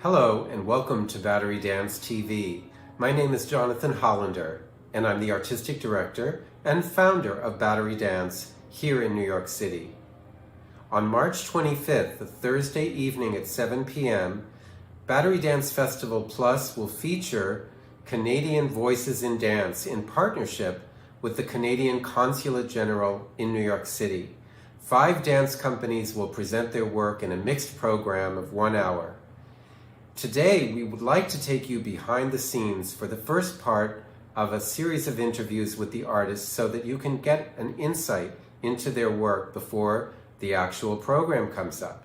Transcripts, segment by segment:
Hello and welcome to Battery Dance TV. My name is Jonathan Hollander and I'm the artistic director and founder of Battery Dance here in New York City. On March 25th, a Thursday evening at 7 p.m., Battery Dance Festival Plus will feature Canadian Voices in Dance in partnership with the Canadian Consulate General in New York City. 5 dance companies will present their work in a mixed program of 1 hour. Today, we would like to take you behind the scenes for the first part of a series of interviews with the artists so that you can get an insight into their work before the actual program comes up.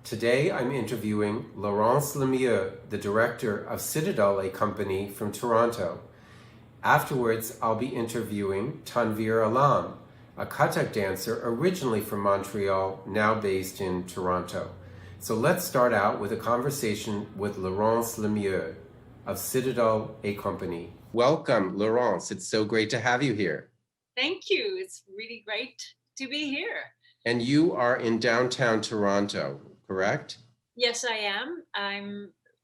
Today, I'm interviewing Laurence Lemieux, the director of Citadel, a company from Toronto. Afterwards, I'll be interviewing Tanveer, a Kathak dancer originally from Montreal, now based in Toronto. So let's start out with a conversation with Laurence Lemieux of Citadel, a company. Welcome, Laurence. It's so great to have you here. Thank you. It's really great to be here. And you are in downtown Toronto, correct? Yes, I am.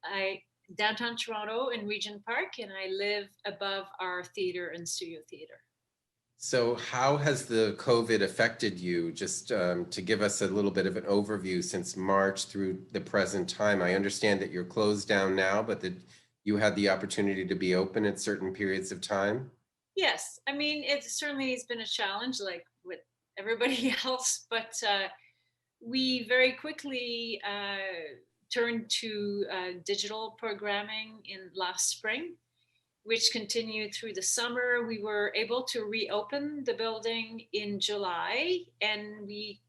I downtown Toronto in Regent Park, and I live above our theater and studio theater. So how has the COVID affected you? Just to give us a little bit of an overview since March through the present time. I understand that you're closed down now, but that you had the opportunity to be open at certain periods of time. Yes, I mean it certainly has been a challenge, like with everybody else, but we very quickly turned to digital programming in last spring, which continued through the summer. We were able to reopen the building in July, and we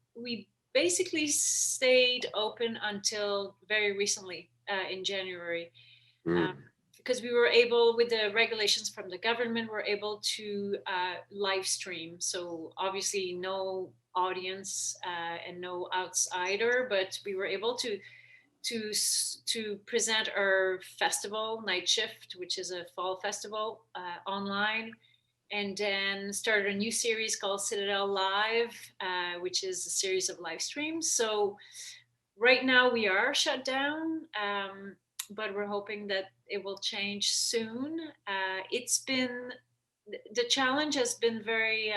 basically stayed open until very recently in January, Mm. because we were able, with the regulations from the government, we're able to live stream. So obviously, no audience and no outsider, but we were able to to present our festival Night Shift, which is a fall festival, online, and then started a new series called Citadel Live, which is a series of live streams. So right now we are shut down, but we're hoping that it will change soon. It's been the challenge has been very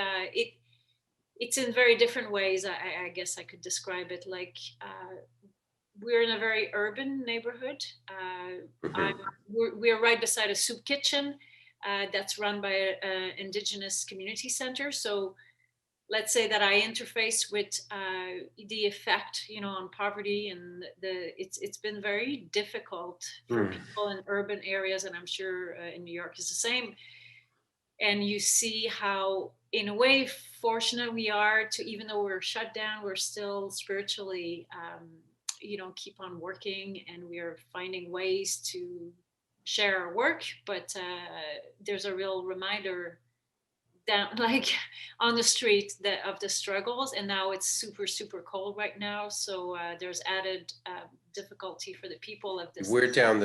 it's in very different ways. I guess I could describe it like. We're in a very urban neighborhood. Mhm. We're right beside a soup kitchen that's run by an indigenous community center. So let's say that I interface with the effect, on poverty, and it's been very difficult for Mm. people in urban areas, and I'm sure in New York is the same. And you see how, in a way, fortunate we are to, even though we're shut down, we're still spiritually, keep on working, and we are finding ways to share our work. But there's a real reminder down, like on the street, of the struggles. And now it's super, super cold right now, so there's added difficulty for the people of this. We're down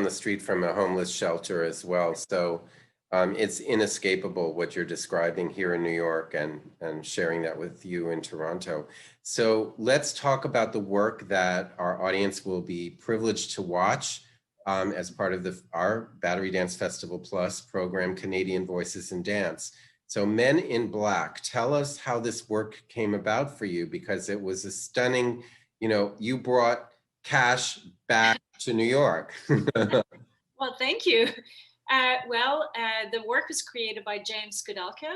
the street from a homeless shelter as well. So it's inescapable what you're describing here in New York and sharing that with you in Toronto. So let's talk about the work that our audience will be privileged to watch as part of our Battery Dance Festival Plus program, Canadian Voices in Dance. So Men in Black, tell us how this work came about for you, because it was a stunning, you brought cash back to New York. Well, thank you. The work was created by James Kudelka,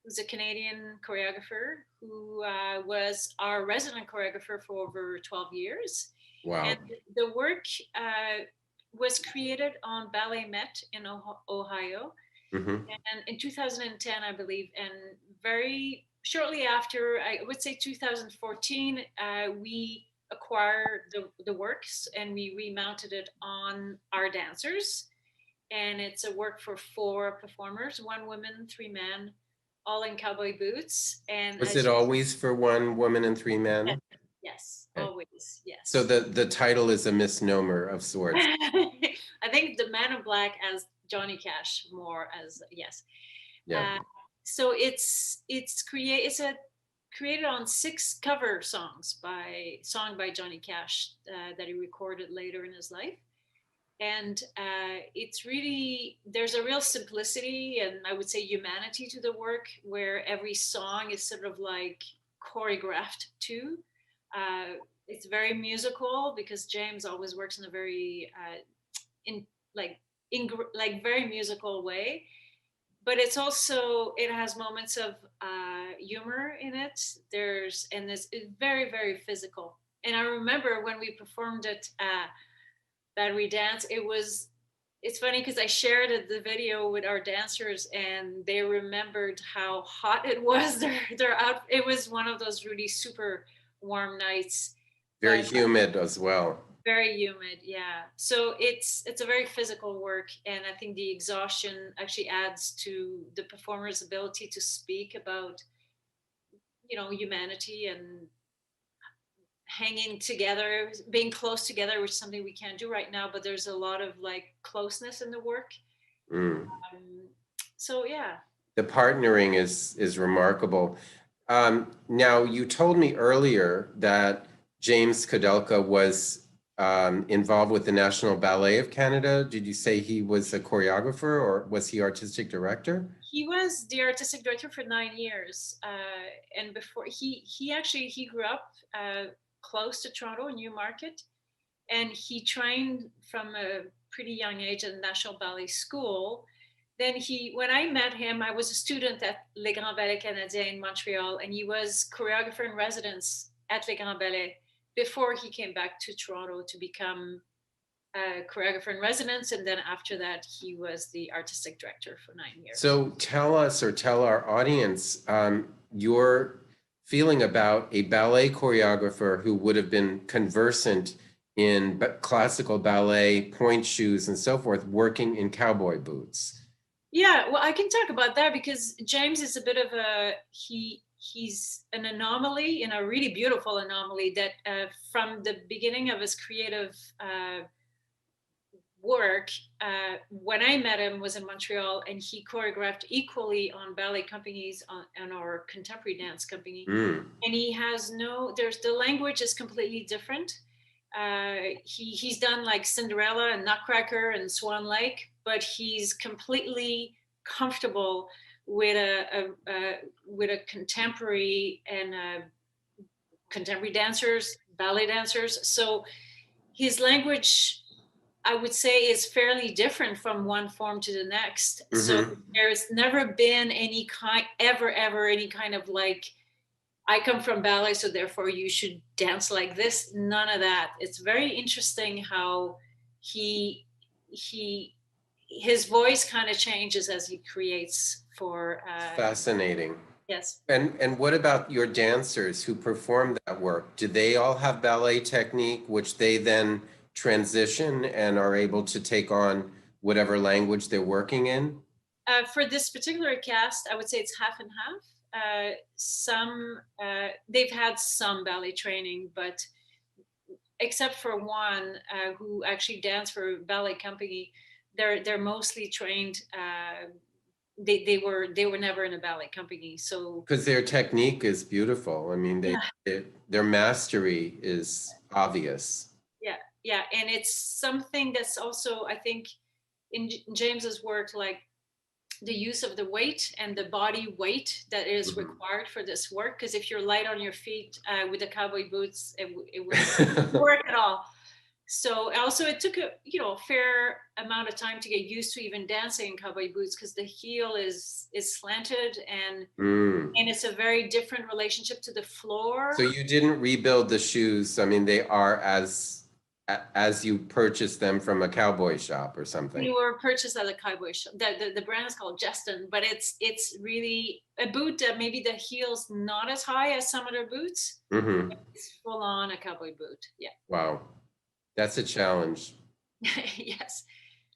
who's a Canadian choreographer who was our resident choreographer for over 12 years. Wow. And the work was created on Ballet Met in Ohio, Hmm. and in 2010, I believe. And very shortly after, I would say 2014, we acquired the works and we remounted it on our dancers. And it's a work for 4 performers, 1 woman, 3 men, all in cowboy boots. And Was as it you, always for 1 woman and 3 men? yes, Okay. always, So yes. the title is a misnomer of sorts. I think the Man in Black as Johnny Cash more as, yes. Yeah. Uh, so it's a created on 6 cover songs by Johnny Cash that he recorded later in his life. And it's really, there's a real simplicity and I would say humanity to the work, where every song is sort of like choreographed too. It's very musical because James always works in a very in like like very musical way, but it's also, it has moments of humor in it. It's very physical. And I remember when we performed it Battery Dance, it's funny because I shared the video with our dancers and they remembered how hot it was. They're out. It was one of those really super warm nights, Very but humid as well. very humid. Yeah. So it's a very physical work, and I think the exhaustion actually adds to the performer's ability to speak about, humanity and hanging together, being close together, which is something we can't do right now, but there's a lot of like closeness in the work. Mm. Um, so yeah. The partnering is remarkable. Now, you told me earlier that James Kudelka was involved with the National Ballet of Canada. Did you say he was a choreographer or was he artistic director? He was the artistic director for 9 years, and before he grew up close to Toronto, Newmarket, and he trained from a pretty young age at the National Ballet School. Then when I met him, I was a student at Les Grands Ballets Canadiens in Montreal, and he was choreographer in residence at Les Grands Ballets before he came back to Toronto to become a choreographer in residence. And then after that, he was the artistic director for 9 years. So tell us, or tell our audience, your feeling about a ballet choreographer who would have been conversant in classical ballet, point shoes, and so forth, working in cowboy boots. Yeah, well, I can talk about that because James is a bit of he's an anomaly, and a really beautiful anomaly that from the beginning of his creative work, when I met him was in Montreal, and he choreographed equally on ballet companies on our contemporary dance company. Mm. And he has the language is completely different. He's done like Cinderella and Nutcracker and Swan Lake, but he's completely comfortable with a contemporary and contemporary dancers, ballet dancers. So his language, I would say, is fairly different from one form to the next. Mm-hmm. So there's never been any ever any kind of like, I come from ballet, so therefore you should dance like this. None of that. It's very interesting how his voice kind of changes as he creates for. Fascinating. Yes. And what about your dancers who perform that work? Do they all have ballet technique, which they then transition and are able to take on whatever language they're working in? For this particular cast, I would say it's half and half. They've had some ballet training, but except for one who actually danced for a ballet company, they're mostly trained. They were never in a ballet company, so because their technique is beautiful. I mean, their mastery is obvious. Yeah, and it's something that's also, I think, in James's work, like the use of the weight and the body weight that is required for this work. Because if you're light on your feet with the cowboy boots, it wouldn't work at all. So also it took a fair amount of time to get used to even dancing in cowboy boots, because the heel is slanted and it's a very different relationship to the floor. So you didn't rebuild the shoes. I mean, they are as you purchased them from a cowboy shop or something. You were purchased at a cowboy shop. The brand is called Justin, but it's really a boot that maybe the heel's not as high as some other boots. Mm-hmm. It's full on a cowboy boot. Yeah. Wow. That's a challenge. Yes.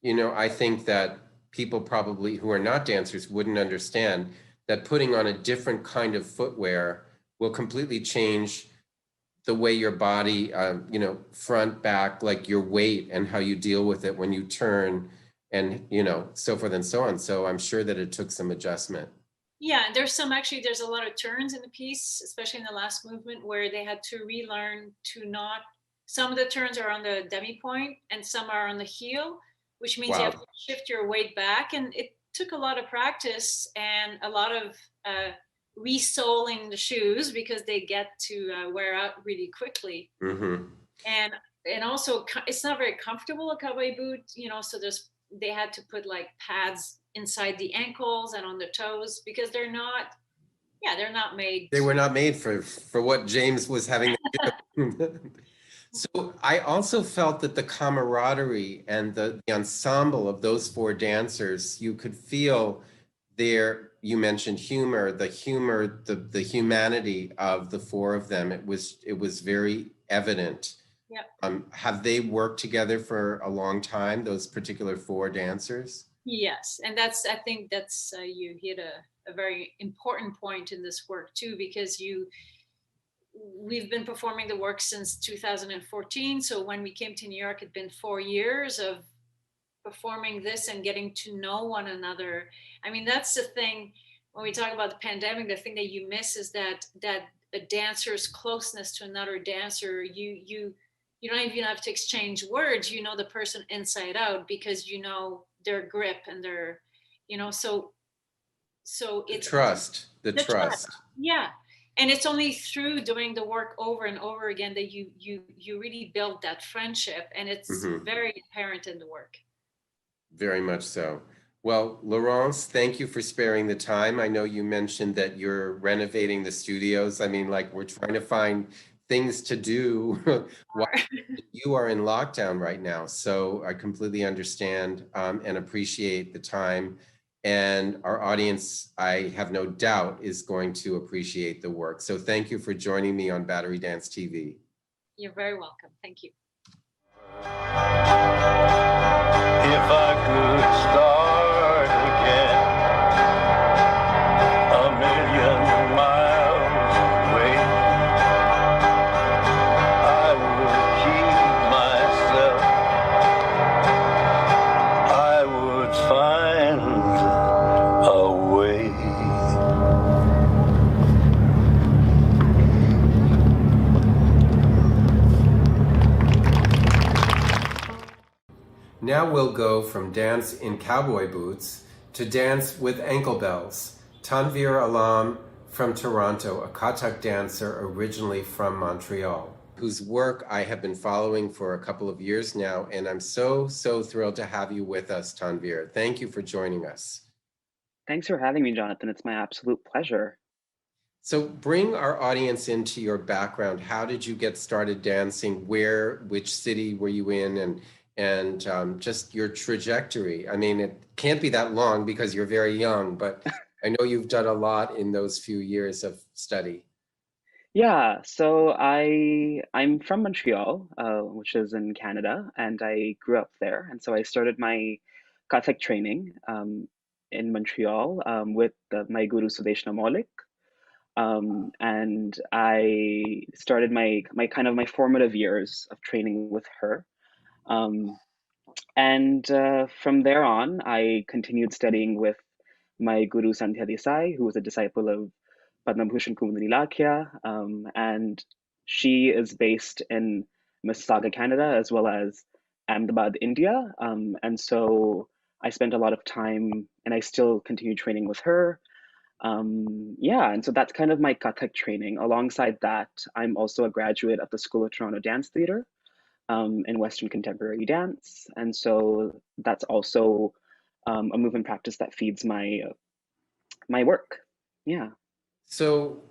I think that people probably who are not dancers wouldn't understand that putting on a different kind of footwear will completely change the way your body, front, back, like your weight and how you deal with it when you turn and, so forth and so on. So I'm sure that it took some adjustment. Yeah, there's some actually, there's a lot of turns in the piece, especially in the last movement, where they had to relearn to not, some of the turns are on the demi point and some are on the heel, which means you have Wow. to shift your weight back. And it took a lot of practice and a lot of resoling the shoes because they get to wear out really quickly. Hmm. And also it's not very comfortable, a cowboy boot, so they had to put like pads inside the ankles and on the toes because they're not, yeah, they're not made They to. were not made for what James was having to do. So I also felt that the camaraderie and the ensemble of those four dancers, you could feel their, you mentioned humor, the humanity of the four of them. It was very evident. Yeah. Have they worked together for a long time, those particular four dancers? Yes, and I think that's you hit a very important point in this work too, because we've been performing the work since 2014. So when we came to New York, it'd been 4 years of performing this and getting to know one another. I mean, that's the thing when we talk about the pandemic. The thing that you miss is that a dancer's closeness to another dancer. You don't even have to exchange words. You know the person inside out because you know their grip and their, so The it's trust, the the trust. trust. Yeah. And it's only through doing the work over and over again that you really build that friendship, and it's Mhm. very apparent in the work. Very much so. Well, Laurence, thank you for sparing the time. I know you mentioned that you're renovating the studios. I mean, like, we're trying to find things to do while you are in lockdown right now. So I completely understand and appreciate the time. And our audience, I have no doubt, is going to appreciate the work. So thank you for joining me on Battery Dance TV. You're very welcome. Thank you. If I could start again a million miles away, I would keep myself, I would find a way. Now we'll go from dance in cowboy boots to dance with ankle bells. Tanveer Alam from Toronto, a Kathak dancer originally from Montreal, whose work I have been following for a couple of years now, and I'm so thrilled to have you with us, Tanveer. Thank you for joining us. Thanks for having me, Jonathan. It's my absolute pleasure. So bring our audience into your background. How did you get started dancing? Which city were you in? And just your trajectory. I mean, it can't be that long because you're very young, but I know you've done a lot in those few years of study. Yeah, so I'm from Montreal, which is in Canada, and I grew up there. And so I started my Kathak training in Montreal with my guru Sudeshna Maulik. And I started my kind of my formative years of training with her. Um, And from there on, I continued studying with my guru Sandhya Desai, who was a disciple of Padma Bhushan Kumudini Lakhia, and she is based in Mississauga, Canada, as well as Ahmedabad, India. And so I spent a lot of time, and I still continue training with her. Yeah, and so that's kind of my Kathak training. Alongside that, I'm also a graduate of the School of Toronto Dance Theatre in Western contemporary dance, and so that's also a movement practice that feeds my work. Yeah. So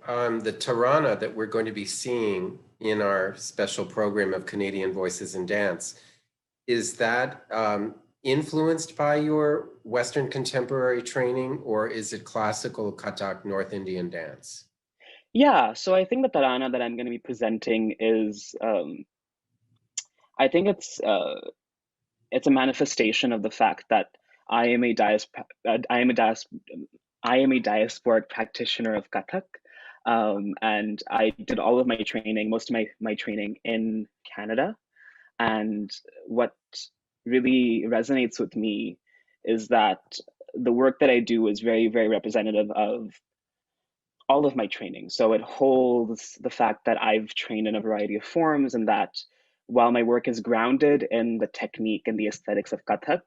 the Tarana that we're going to be seeing in our special program of Canadian Voices in Dance, is that influenced by your Western contemporary training, or is it classical Kathak North Indian dance? Yeah, so I think the tarana that I'm going to be presenting is, I think it's a manifestation of the fact that I am a I am a I am a diasporic practitioner of Kathak, and I did all of my training, most of my training in Canada. And what really resonates with me is that the work that I do is very, very representative of all of my training. So it holds the fact that I've trained in a variety of forms, and that while my work is grounded in the technique and the aesthetics of Kathak,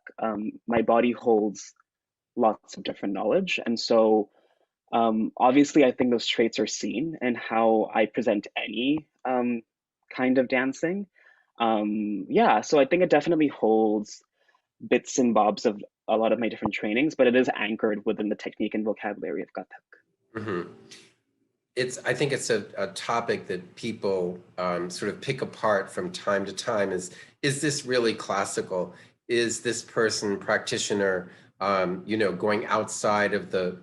my body holds lots of different knowledge. And so obviously, I think those traits are seen in how I present any kind of dancing. Yeah, so I think it definitely holds bits and bobs of a lot of my different trainings, but it is anchored within the technique and vocabulary of Kathak. Hmm. I think it's a topic that people sort of pick apart from time to time. Is this really classical? Is this person practitioner, going outside of the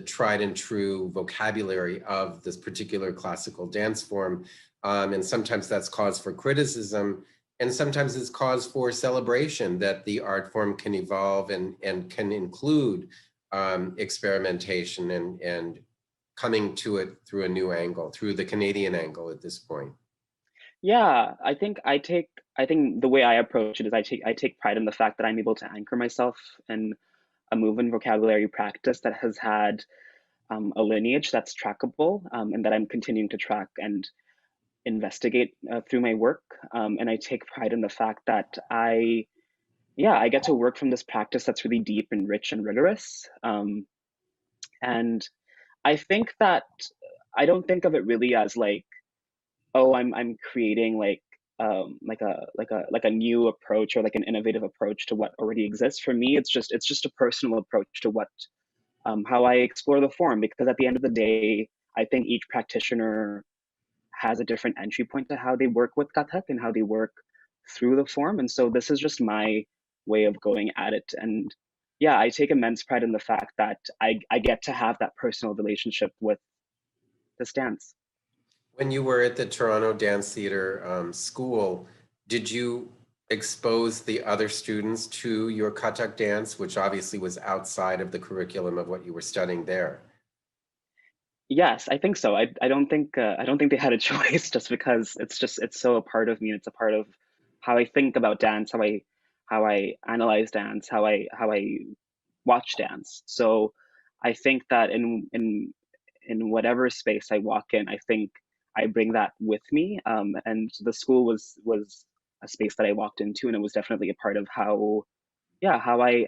tried and true vocabulary of this particular classical dance form? And sometimes that's cause for criticism, and sometimes it's cause for celebration that the art form can evolve and can include experimentation and coming to it through a new angle, through the Canadian angle at this point. Yeah, I think the way I approach it is I take pride in the fact that I'm able to anchor myself in a move and vocabulary practice that has had a lineage that's trackable, and that I'm continuing to track and investigate through my work. And I take pride in the fact that I get to work from this practice that's really deep and rich and rigorous. And I think that I don't think of it really as like, oh, I'm creating like a new approach or like an innovative approach to what already exists. For me, it's just a personal approach to what how I explore the form, because at the end of the day, I think each practitioner has a different entry point to how they work with Kathak and how they work through the form. And so this is just my way of going at it. And yeah, I take immense pride in the fact that I get to have that personal relationship with this dance. When you were at the Toronto Dance Theatre school, did you expose the other students to your Kathak dance, which obviously was outside of the curriculum of what you were studying there? Yes, I think so. I don't think they had a choice, just because it's so a part of me. And it's a part of how I think about dance, how I analyze dance, how I watch dance. So I think that in whatever space I walk in, I think I bring that with me. And the school was a space that I walked into, and it was definitely a part of how yeah how I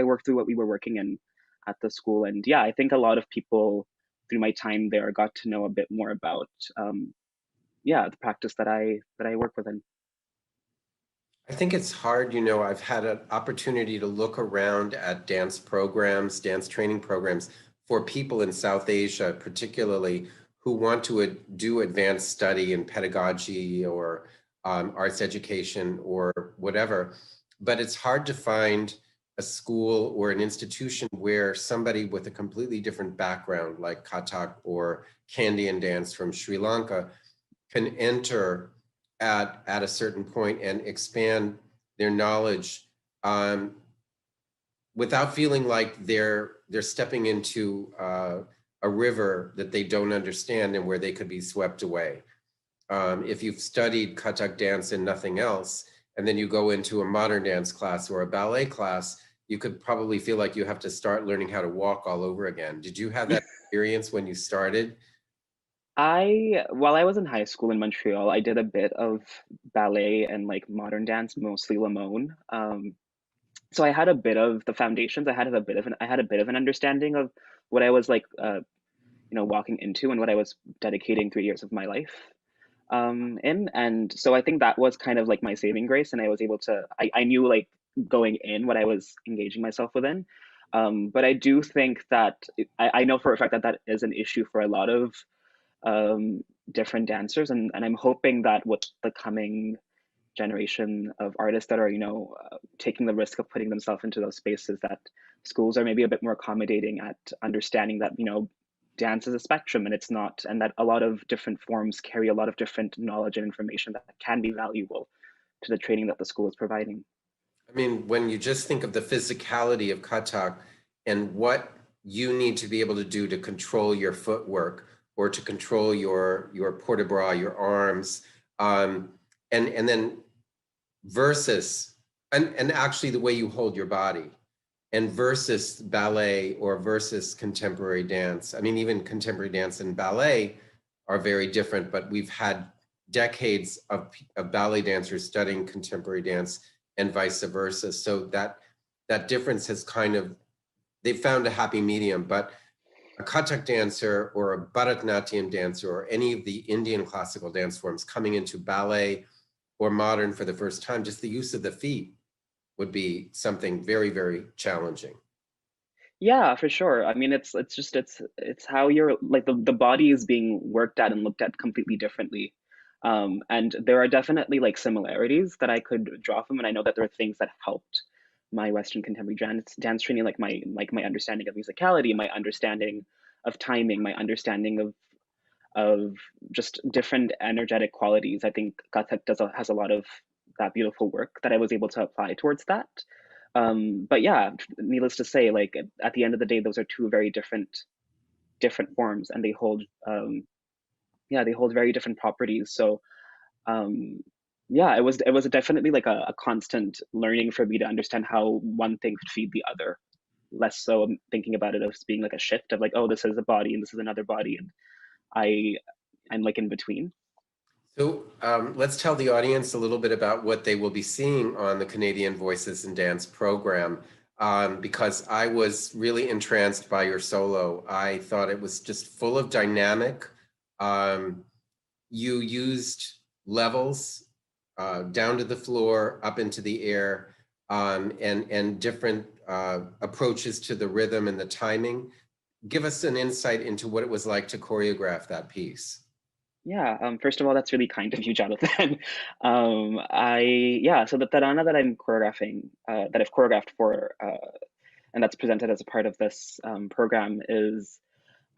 worked through what we were working in at the school. And yeah, I think a lot of people through my time there got to know a bit more about the practice that I work within. I think it's hard, I've had an opportunity to look around at dance programs, dance training programs for people in South Asia, particularly who want to do advanced study in pedagogy or arts education or whatever. But it's hard to find a school or an institution where somebody with a completely different background, like Kathak or Kandyan dance from Sri Lanka, can enter at a certain point and expand their knowledge without feeling like they're stepping into a river that they don't understand and where they could be swept away. If you've studied Kathak dance and nothing else, and then you go into a modern dance class or a ballet class, you could probably feel like you have to start learning how to walk all over again. Did you have that experience when you started? While I was in high school in Montreal, I did a bit of ballet and like modern dance, mostly Limon. So I had a bit of the foundations. I had a bit of an understanding of what I was like, walking into, and what I was dedicating 3 years of my life in. And so I think that was kind of like my saving grace, and I was able to. I knew like going in what I was engaging myself within. But I do think that I know for a fact that that is an issue for a lot of different dancers, and I'm hoping that with the coming generation of artists that are taking the risk of putting themselves into those spaces, that schools are maybe a bit more accommodating at understanding that dance is a spectrum, and it's not, and that a lot of different forms carry a lot of different knowledge and information that can be valuable to the training that the school is providing. I mean, when you just think of the physicality of Kathak and what you need to be able to do to control your footwork or to control your port de bras, your arms, and then versus And actually the way you hold your body, and versus ballet or versus contemporary dance. I mean, even contemporary dance and ballet are very different, but we've had decades of ballet dancers studying contemporary dance and vice versa. So that difference has kind of, they've found a happy medium. But a Kathak dancer or a Bharatanatyam dancer or any of the Indian classical dance forms coming into ballet or modern for the first time, just the use of the feet would be something very, very challenging. Yeah, for sure. I mean, it's how you're like the body is being worked at and looked at completely differently. And there are definitely like similarities that I could draw from, and I know that there are things that helped my Western contemporary dance training, like my understanding of musicality, my understanding of timing, my understanding of just different energetic qualities. I think Kathak has a lot of that beautiful work that I was able to apply towards that. But yeah, needless to say, like at the end of the day, those are two very different forms, and they hold yeah, they hold very different properties. So um, yeah, it was definitely like a constant learning for me to understand how one thing could feed the other. Less so thinking about it as being like a shift of like, oh, this is a body and this is another body, and I I'm like in between. So let's tell the audience a little bit about what they will be seeing on the Canadian Voices in Dance program, because I was really entranced by your solo. I thought it was just full of dynamic. Um, you used levels down to the floor, up into the air, and different approaches to the rhythm and the timing. Give us an insight into what it was like to choreograph that piece. Yeah, first of all, that's really kind of you, Jonathan. So the Tarana that I'm choreographing, that I've choreographed for, and that's presented as a part of this program, is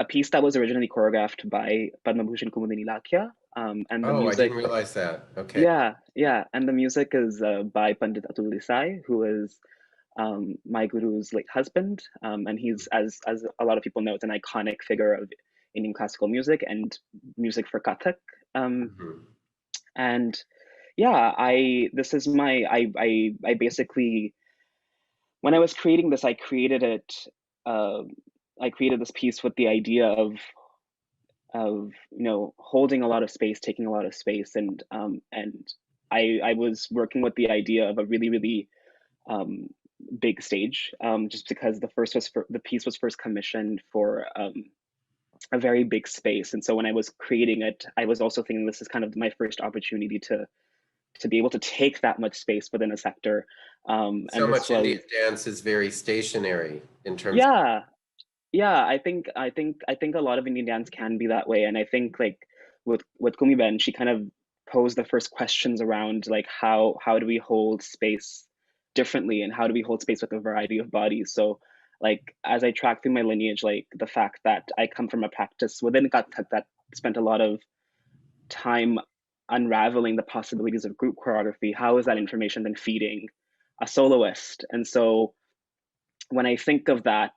a piece that was originally choreographed by Padmabhushan Kumudini Lakhia, and the Oh, I music, didn't realize that. Okay. yeah, and the music is by Pandit Atul Desai, who is my guru's late husband, and he's, as a lot of people know, it's an iconic figure of Indian classical music and music for Kathak. Um, Mhm. and yeah, I this is my I basically, when I was creating this, I created it. Uh, I created this piece with the idea of holding a lot of space, taking a lot of space, and I was working with the idea of a really um, big stage, just because the piece was first commissioned for a very big space, and so when I was creating it, I was also thinking this is kind of my first opportunity to be able to take that much space within a sector, So and this much was Indian dance is very stationary in terms of, yeah. Yeah, I think a lot of Indian dance can be that way, and I think like with Kumi Ben, she kind of posed the first questions around like how do we hold space differently, and how do we hold space with a variety of bodies. So like as I track through my lineage, like the fact that I come from a practice within Kathak that spent a lot of time unraveling the possibilities of group choreography, how is that information then feeding a soloist? And so when I think of that,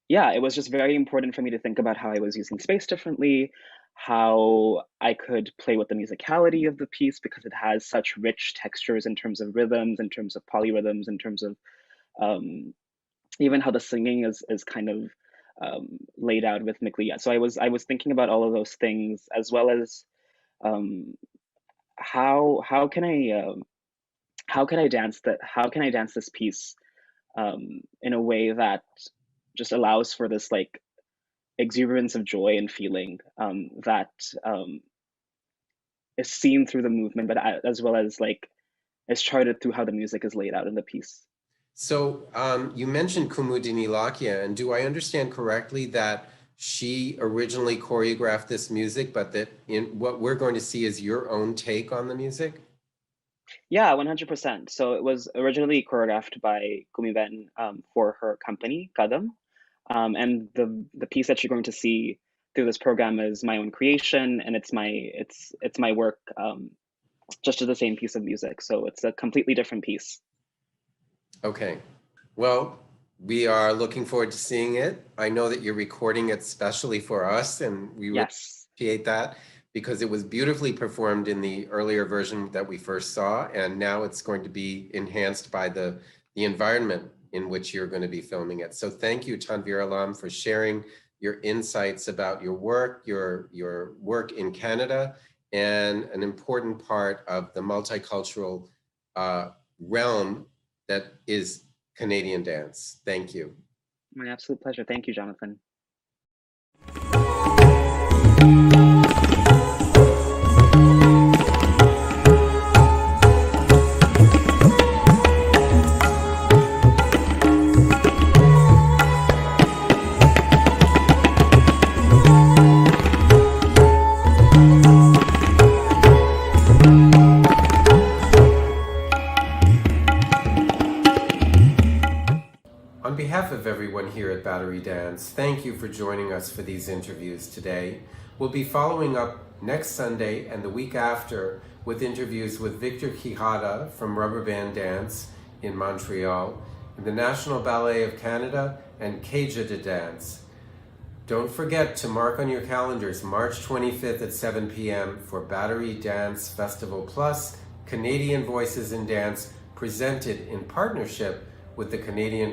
yeah, it was just very important for me to think about how I was using space differently, how I could play with the musicality of the piece because it has such rich textures in terms of rhythms, in terms of polyrhythms, in terms of um, even how the singing is kind of laid out rhythmically. Yeah, so I was thinking about all of those things, as well as um, how can I dance this piece in a way that just allows for this like exuberance of joy and feeling that um, is seen through the movement, but as well as like is charted through how the music is laid out in the piece. so you mentioned Kumudini Lakia, and do I understand correctly that she originally choreographed this music, but that in what we're going to see is your own take on the music? Yeah, 100%. So it was originally choreographed by Kumi Ben for her company, Kadam. And the piece that you're going to see through this program is my own creation, and it's my work, just as the same piece of music. So it's a completely different piece. Okay. Well, we are looking forward to seeing it. I know that you're recording it specially for us, and we really Yes. appreciate that. because it was beautifully performed in the earlier version that we first saw, and now it's going to be enhanced by the environment in which you're going to be filming it. So thank you, Tanveer Alam, for sharing your insights about your work in Canada, and an important part of the multicultural realm that is Canadian dance. Thank you. My absolute pleasure. Thank you, Jonathan. On behalf of everyone here at Battery Dance, thank you for joining us for these interviews today. We'll be following up next Sunday and the week after with interviews with Victor Quijada from Rubber Band Dance in Montreal, and the National Ballet of Canada, and Keja de Dance. Don't forget to mark on your calendars March 25th at 7 p.m. for Battery Dance Festival Plus, Canadian Voices in Dance, presented in partnership with the Canadian